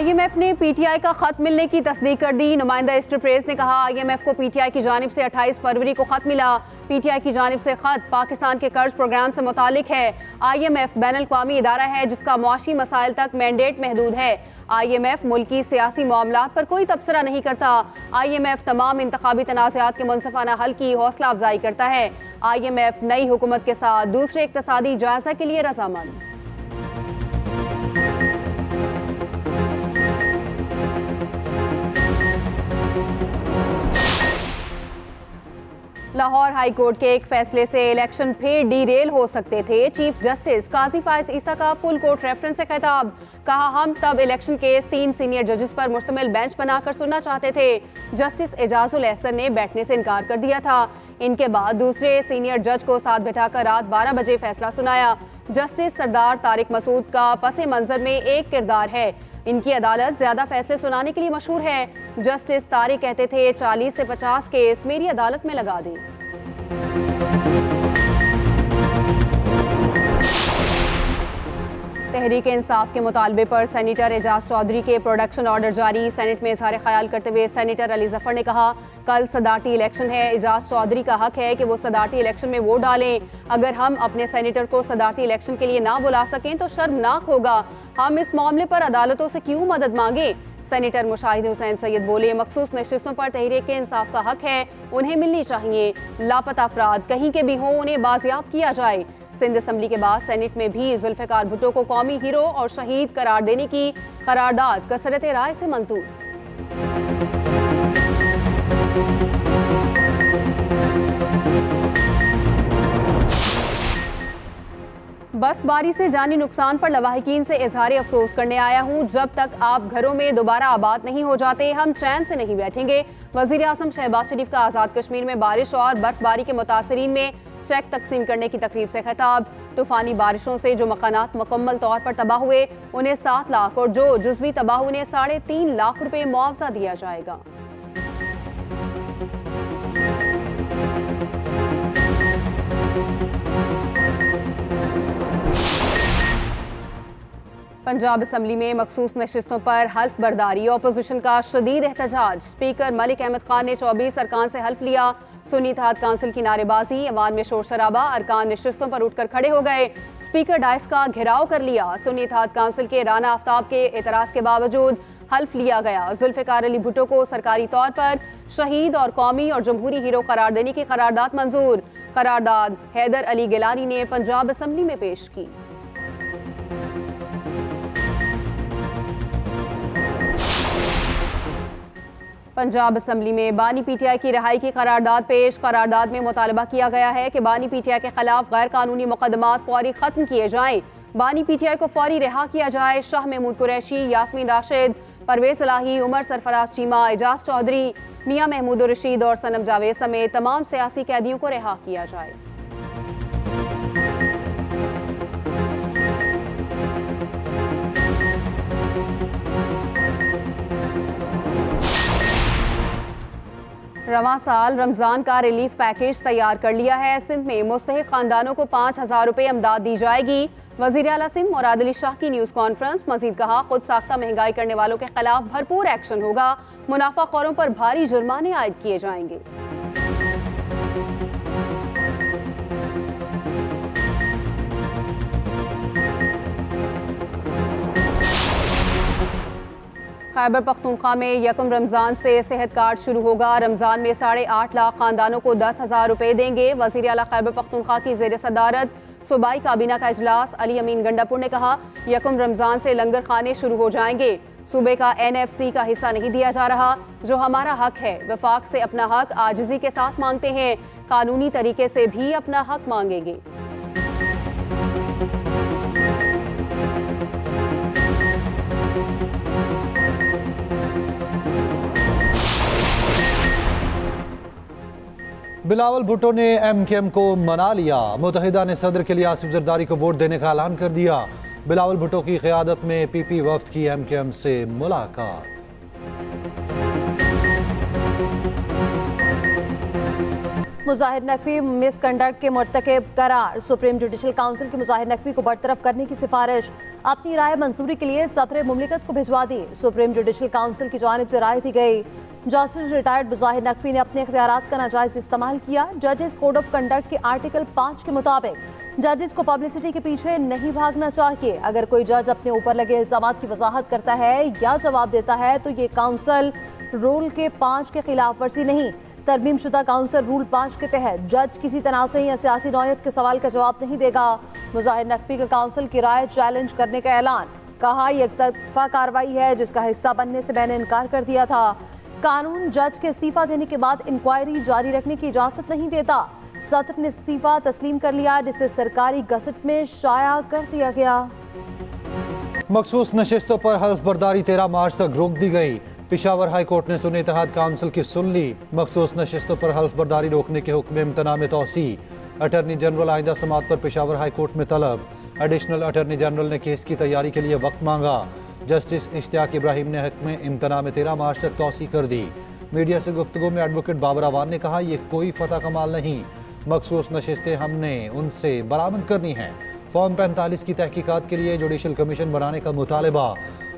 IMF ने PTI का खत मिलने की तस्दीक कर दी। नुमाइंदा एस्टर प्रेस ने कहा IMF को PTI की जानिब से 28 फरवरी को खत मिला। PTI की जानिब से खत पाकिस्तान के कर्ज प्रोग्राम से मुतालिक है। IMF बैनुल-अक़वामी इदारा है जिसका मुआशी मसाइल तक मैंडेट महदूद है। IMF मुल्की सियासी मामलात पर कोई तबसरा नहीं करता। IMF तमाम इंतखाबी तनाज़ात के मुनसिफाना हल की हौसला अफजाई करता है। IMF नई हुकूमत के साथ दूसरे इक़्तिसादी जायज़ा के लिए रज़ामंद। लाहौर हाई कोर्ट के एक फैसले से इलेक्शन फिर डीरेल हो सकते थे। चीफ जस्टिस काजी फायज ईसा का फुल कोर्ट रेफरेंस से खिताब। कहा, हम तब इलेक्शन केस 3 सीनियर जजेस पर मुश्तमिल बेंच बनाकर सुनना चाहते थे। जस्टिस एजाजुल एहसन ने बैठने से इनकार कर दिया था। इनके बाद दूसरे सीनियर जज को साथ बैठाकर रात 12 बजे फैसला सुनाया। जस्टिस सरदार तारिक मसूद का पस मंजर में एक किरदार है। इनकी अदालत ज्यादा फैसले सुनाने के लिए मशहूर है। जस्टिस तारिक कहते थे 40 से 50 केस मेरी अदालत में लगा दें। तहरीक इंसाफ के मुतालबे पर सेनेटर एजाज चौधरी के प्रोडक्शन ऑर्डर जारी। सेनेट में इजहार ख्याल करते हुए सेनेटर अली जफर ने कहा, कल सदारती इलेक्शन है। एजाज चौधरी का हक है कि वो सदारती इलेक्शन में वोट डालें। अगर हम अपने सेनेटर को सदारती इलेक्शन के लिए ना बुला सकें तो शर्मनाक होगा। हम इस मामले पर अदालतों से क्यों मदद मांगे। सेनेटर मुशाहिद हुसैन सैयद बोले, मखसूस नशिस्तों पर तहरीक इंसाफ का हक है, उन्हें मिलनी चाहिए। लापता अफराद कहीं के भी हों, उन्हें बाजियाब किया जाए। सिंध असम्बली के बाद सेनेट में भी जुल्फ़िकार भुट्टो को कौमी हीरो और शहीद करार देने की करारदाद कसरत राय से मंजूर। बर्फबारी से जानी नुकसान पर लवाहिकीन से इजहार अफसोस करने आया हूँ। जब तक आप घरों में दोबारा आबाद नहीं हो जाते हम चैन से नहीं बैठेंगे। वज़ीर आज़म शहबाज शरीफ का आज़ाद कश्मीर में बारिश और बर्फबारी के मुतासरीन में चेक तकसीम करने की तकरीब से खिताब। तूफानी बारिशों से जो मकानात मुकम्मल तौर पर तबाह हुए उन्हें 7 लाख और जो जुज़वी तबाह उन्हें 3.5 लाख रुपए मुआवजा दिया जाएगा। पंजाब असम्बली में मखसूस नशिस्तों पर हल्फ बर्दारी। अपोजिशन का शदीद एहतजाज। स्पीकर मलिक अहमद खान ने 24 अरकान से हल्फ लिया। सुन्नी इत्तेहाद काउंसिल की नारेबाजी, अवान में शोर शराबा, अरकान नशिस्तों पर उठकर खड़े हो गए। स्पीकर डाइस का घेराव कर लिया। सुन्नी इत्तेहाद काउंसिल के राना आफ्ताब के एतराज़ के बावजूद हल्फ लिया गया। जुल्फ़िकार अली भुट्टो को सरकारी तौर पर शहीद और कौमी और जमहूरी हीरो करार देने की करारदाद मंजूर। करारदाद हैदर अली गिलानी ने पंजाब असम्बली में पेश की। पंजाब असम्बली में बानी PTI की रिहाई की करारदाद पेश। करारदाद में मुतालबा किया गया है कि बानी PTI के खिलाफ गैर कानूनी मुकदमात फौरी खत्म किए जाएं। बानी PTI को फौरी रिहा किया जाए। शाह महमूद कुरैशी, यास्मीन राशिद, परवेज इलाही, उमर सरफराज चीमा, एजाज चौधरी, मियां महमूद रशीद और सनम जावेद समेत तमाम सियासी कैदियों को रिहा किया जाए। रवां साल रमज़ान का रिलीफ पैकेज तैयार कर लिया है। सिंध में मुस्तहिक खानदानों को 5,000 रुपये इमदाद दी जाएगी। वज़ीर आला सिंध मुराद अली शाह की न्यूज़ कॉन्फ्रेंस। मजीद कहा, खुद साख्ता महंगाई करने वालों के खिलाफ भरपूर एक्शन होगा। मुनाफाखोरों पर भारी जुर्माने आयद किए जाएंगे। खैबर पख्तूनख्वा में यकम रमज़ान से सेहत कार्ड शुरू होगा। रमज़ान में 8.5 लाख खानदानों को 10,000 रुपये देंगे। वज़ीर आला खैबर पख्तूनख्वा की ज़ेर सदारत सूबाई काबीना का इजलास। अली अमीन गंडापुर ने कहा, यकम रमज़ान से लंगर खाने शुरू हो जाएंगे। सूबे का NFC का हिस्सा नहीं दिया जा रहा, जो हमारा हक है। वफाक से अपना हक आजिज़ी के साथ मांगते हैं, कानूनी तरीके से भी अपना हक मांगेंगे। बिलावल भुट्टो ने MKM को मना लिया। मुत्तहिदा ने सदर के लिए आसिफ जरदारी को वोट देने का ऐलान कर दिया। बिलावल भुट्टो की क़यादत में PP वफ्द की MKM से मुलाकात। मुजाहिर नकवी मिसकंडक्ट के मुर्तकब करार। सुप्रीम जुडिशल काउंसिल की मुजाहिर नकवी को बरतरफ करने की सिफारिश। अपनी राय मंजूरी के लिए सदर मुमलिकत को भिजवा दी। सुप्रीम जुडिशल काउंसिल की जानिब से राय दी गई। जस्टिस रिटायर्ड मुजाहिर नकवी ने अपने इख्तियारात का नाजायज इस्तेमाल किया। जजेस कोड ऑफ कंडक्ट के आर्टिकल 5 के मुताबिक जजेस को पब्लिसिटी के पीछे नहीं भागना चाहिए। अगर कोई जज अपने ऊपर लगे इल्जामात की वजाहत करता है या जवाब देता है तो ये काउंसिल रूल के 5 के खिलाफ वर्जी नहीं। तरमीम शुदा काउंसिल रूल 5 के तहत जज किसी तनाज़े या सियासी नौयत के सवाल का जवाब नहीं देगा। मुजाहिर नकवी का काउंसिल की राय चैलेंज करने का ऐलान। कहा यह एकतरफा कार्रवाई है जिसका हिस्सा बनने से मैंने इनकार कर दिया था। कानून जज के इस्तीफा देने के बाद इंक्वायरी जारी रखने की इजाजत नहीं देता। सदर ने इस्तीफा तस्लीम कर लिया जिसे सरकारी गजट में शाया कर दिया गया। मखसूस नशिस्तों पर हल्फ बर्दारी 13 मार्च तक रोक दी गई। पेशावर हाई कोर्ट ने सुन्नी इत्तेहाद काउंसिल की सुन ली। मखसूस नशिस्तों पर हल्फ बर्दारी रोकने के हुक्म इम्तना में तोसी। अटर्नी जनरल आइंदा समात पर पेशावर हाई कोर्ट में तलब। एडिशनल अटर्नी जनरल ने केस की तैयारी के लिए वक्त मांगा। जस्टिस इश्तियाक इब्राहिम ने हुक्म इम्तना में 13 मार्च तक तोसी कर दी। मीडिया से गुफ्तगू में एडवोकेट बाबर अवान ने कहा यह कोई फतह का माल नहीं, मखसूस नशिस्तें हमने उनसे बरामद करनी हैं। फॉर्म 45 की तहकीकात के लिए जुडिशल कमीशन बनाने का मुतालबा।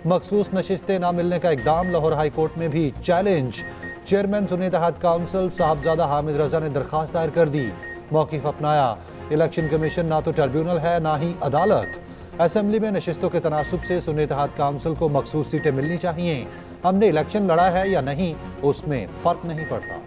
मखसूस नशिस्तें ना मिलने का इकदाम लाहौर हाई कोर्ट में भी challenge. Chairman Sunni Ittehad council Sahibzada Hamid Raza ने दरखास्त दायर कर दी, मौक़िफ़ अपनाया। इलेक्शन कमीशन ना तो ट्रिब्यूनल है ना ही अदालत। असेंबली में नशिस्तों के तनासुब से सुन्नी इत्तेहाद काउंसिल को मखसूस सीटें मिलनी चाहिए। हमने इलेक्शन लड़ा है या नहीं उसमें फ़र्क नहीं पड़ता।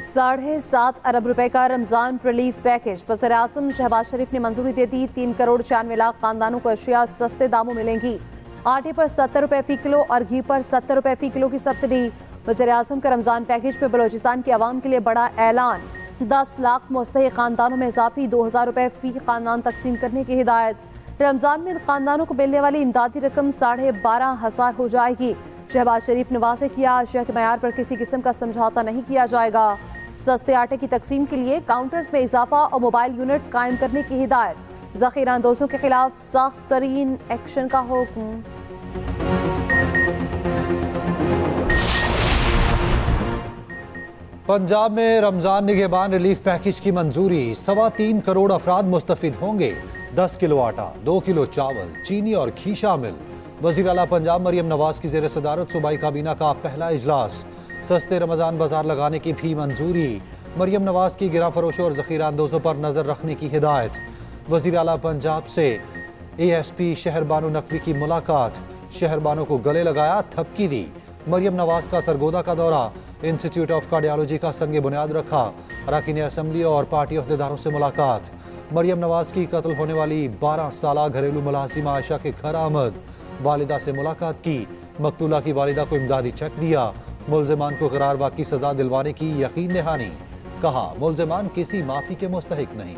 7.5 अरब रुपए का रमजान रिलीफ पैकेज। वज़ीर-ए-आज़म शहबाज शरीफ ने मंजूरी दे दी। 3 करोड़ 96 लाख खानदानों को अशिया सस्ते दामों मिलेंगी। आटे पर 70 रुपए फी किलो और घी पर 70 रुपए फी किलो की सब्सिडी। वज़ीर-ए-आज़म का रमजान पैकेज में बलोचिस्तान की आवाम के लिए बड़ा ऐलान। 10 लाख मुस्तहिक खानदानों में इजाफी 2000 रुपए फी खानदान तकसीम करने की हिदायत। रमजान में इन खानदानों को मिलने वाली इमदादी रकम 12,500 हो जाएगी। शहबाज शरीफ ने वाज़ेह किया अशिया के मयार पर किसी किस्म का समझौता नहीं किया जाएगा। सस्ते आटे की तकसीम के लिए काउंटर्स में इजाफा और मोबाइल यूनिट्स कायम करने की हिदायत। ज़ख़ीरा अंदोज़ों के खिलाफ सख्त तरीन एक्शन का हुक्म। पंजाब में रमजान निगहबान रिलीफ पैकेज की मंजूरी। 3.25 करोड़ अफराद मुस्तफिद होंगे। 10 किलो आटा, 2 किलो चावल, चीनी और घी शामिल। वज़ीर आला पंजाब मरियम नवाज की ज़ेर सदारत सूबाई काबीना का पहला इजलास। सस्ते रमजान बाजार लगाने की भी मंजूरी। मरियम नवाज की गिरा फरोशों और ज़ख़ीरा अंदोज़ों पर नजर रखने की हिदायत। वज़ीर आला पंजाब से ASP शहरबानो नकवी की मुलाकात। शहरबानों को गले लगाया, थपकी दी। मरियम नवाज का सरगोदा का दौरा। इंस्टीट्यूट ऑफ कार्डियोलॉजी का संग बुनियाद रखा। अरकान असम्बली और पार्टी अहदेदारों से मुलाकात। मरियम नवाज की कत्ल होने वाली 12 साला घरेलू मुलाजिमा आयशा के घर आमद। वालिदा से मुलाकात की। मकतूला की वालिदा को इमदादी चेक दिया। मुल्ज़िमान को क़रारवा की सज़ा दिलवाने की यकीन दहानी। कहा मुल्ज़िमान किसी माफ़ी के मुस्तहिक नहीं।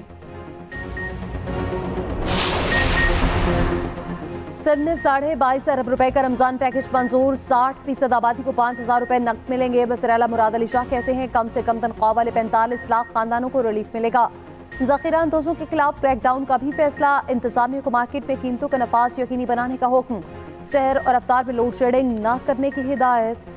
सिंध में 22.5 अरब रुपए का रमजान पैकेज मंजूर। 60% आबादी को 5,000 रुपए नकद मिलेंगे। वज़ीर आला मुराद अली शाह कहते हैं कम से कम तनख्वाह वाले 45 लाख खानदानों को रिलीफ मिलेगा। ज़ख़ीरा अंदोज़ों के खिलाफ क्रैकडाउन का भी फैसला। इंतज़ामिया को मार्केट में कीमतों का नफाज यकीनी बनाने का हुक्म। सहर और अफ्तार में लोड शेडिंग न करने की हिदायत।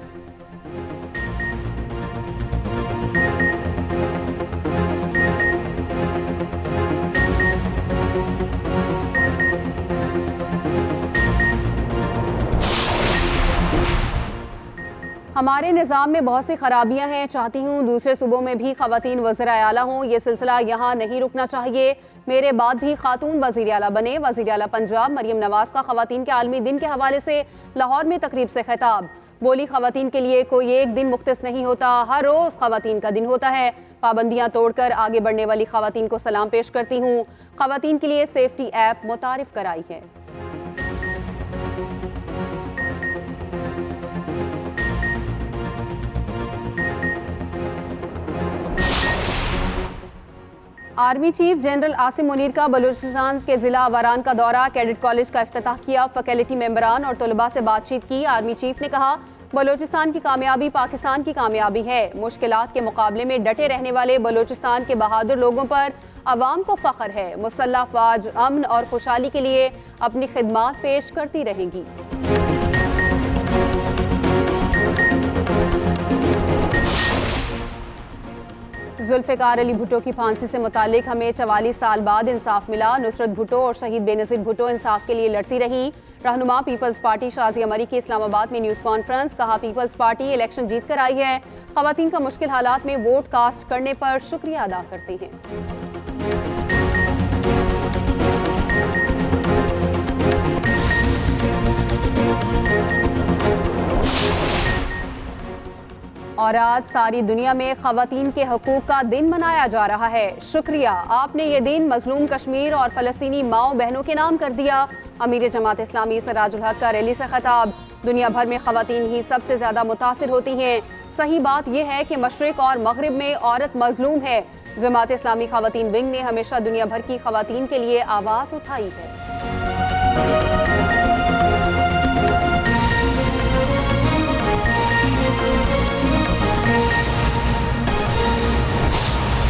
हमारे निज़ाम में बहुत सी खराबियां हैं। चाहती हूँ दूसरे सूबों में भी ख़वातीन वज़ीर आला हों। ये सिलसिला यहाँ नहीं रुकना चाहिए। मेरे बाद भी खातून वज़ीर आला बने। वज़ीर आला पंजाब मरियम नवाज का ख़वातीन के आलमी दिन के हवाले से लाहौर में तकरीब से खिताब। बोली ख़वातीन के लिए कोई एक दिन मुख्तस नहीं होता, हर रोज़ ख़वातीन का दिन होता है। पाबंदियाँ तोड़कर आगे बढ़ने वाली ख़वातीन को सलाम पेश करती हूँ। ख़वातीन के लिए सेफ्टी ऐप मुतारिफ कराई है। Army chief general Asim Munir का बलूचिस्तान के जिला वारान का दौरा। कैडेट कॉलेज का इफ्तिताह किया। फैकल्टी मेंबरान और तलबा से बातचीत की। आर्मी चीफ ने कहा बलूचिस्तान की कामयाबी पाकिस्तान की कामयाबी है। मुश्किलात के मुकाबले में डटे रहने वाले बलूचिस्तान के बहादुर लोगों पर अवाम को फख्र है। मुसल्लह अफवाज अमन और खुशहाली के लिए अपनी खिदमात पेश करती रहेंगी। जुल्फ़िकार अली भुट्टो की फांसी से मुतालिक हमें 44 साल बाद इंसाफ मिला। नुसरत भुट्टो और शहीद बेनज़ीर भुट्टो इंसाफ के लिए लड़ती रही। रहनुमा पीपल्स पार्टी शाज़िया मरी की इस्लामाबाद में न्यूज़ कॉन्फ्रेंस। कहा, पीपल्स पार्टी इलेक्शन जीत कर आई है। ख़वातीन का मुश्किल हालात में वोट कास्ट करने पर शुक्रिया अदा करते हैं। और आज सारी दुनिया में ख़वातीन के हकूक़ का दिन मनाया जा रहा है। शुक्रिया, आपने ये दिन मज़लूम कश्मीर और फ़लस्तीनी माओ बहनों के नाम कर दिया। अमीर जमात इस्लामी सराजुल हक का रैली से खिताब। दुनिया भर में ख़वातीन ही सबसे ज़्यादा मुतासिर होती हैं। सही बात यह है कि मशरिक़ और मगरिब में औरत मज़लूम है। जमात इस्लामी ख़वातीन विंग ने हमेशा दुनिया भर की ख़वातीन के लिए आवाज़ उठाई है।